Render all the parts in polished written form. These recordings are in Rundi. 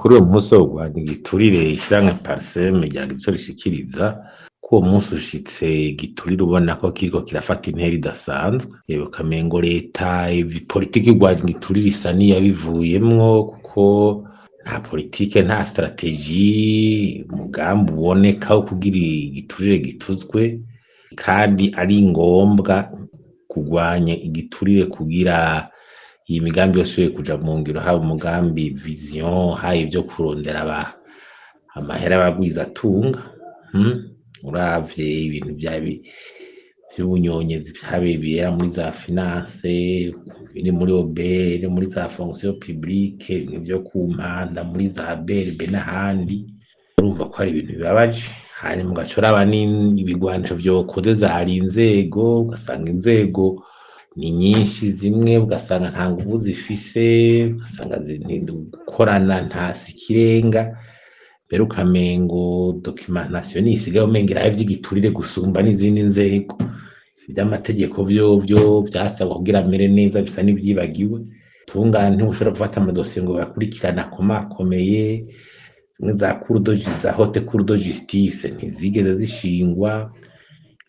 kuri uwo munsi wo kurwanya igiturire ishirahamwe Parsem ryagize rishikiriza ko uwo munsi ushitse igiturire ubona ko kiriko kirafata intera idasanzwe, ukamengo leta politiki y'urwanya igiturire isa n'iyabivuyemwo kuko nta politike nta strategie umugambi uboneka wo kugira igiturire gituzwe, kandi ari ngombwa kurwanya igiturire kugira iyi migambi yose yo kuja mu ngiro, haba umugambi vision, haba ivyo kurondera amahera y'abagwiza atunga. Uravye ibintu vy'ubunyonyezi bibera muri za finance, biri muri OBR, muri za fonction publique, ibintu vyo kumpanda muri za BRB n'ahandi, urumva ko ari ibintu bibabaje. Hanyuma ugaca uraba n'ibigwanisho vyokoze zari inzego, ugasanga inzego ni nyinshi, zimwe ugasanga nta nguvu zifise, ugasanga gukorana nta sikirenga, mbere ukamengo documentation isigaye umenga irahe vy'igiturire gusumba n'izindi nzego. Ivy'amategeko vyovyo vyasabwa kugira amere neza bisa n'ivyibagiwe. Tungane ntushobora gufata amadosiye ngo bakurikirana akomakomeye, zimwe za haute cour de justice ntizigeze zishingwa,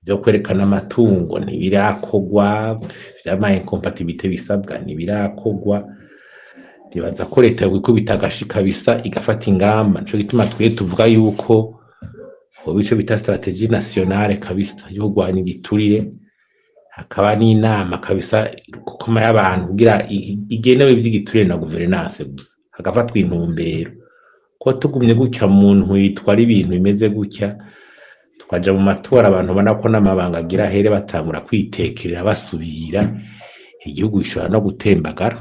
vyo kwerekana amatungo ntibirakogwa, vy'ama incompatibilité bisabwa ntibirakogwa. Ndibaza ko leta yokwikubita agashika bisa igafata ingamba, nico gituma twe tuvuga yuko hoba ico bita stratégie nationale kabisa yo kurwanya igiturire, hakaba n'inama kabisa kukoma y'abantu kugira igenewe ivy'igiturire na governance gusa, hagafatwa intumbero. Ko tugumye gutya muntu yitwara ibintu bimeze gutya, tukaja mu matora abantu ubona ko n'amabanga agira here batangura kwitekerera basubira, igihugu gishobora no gutembagara.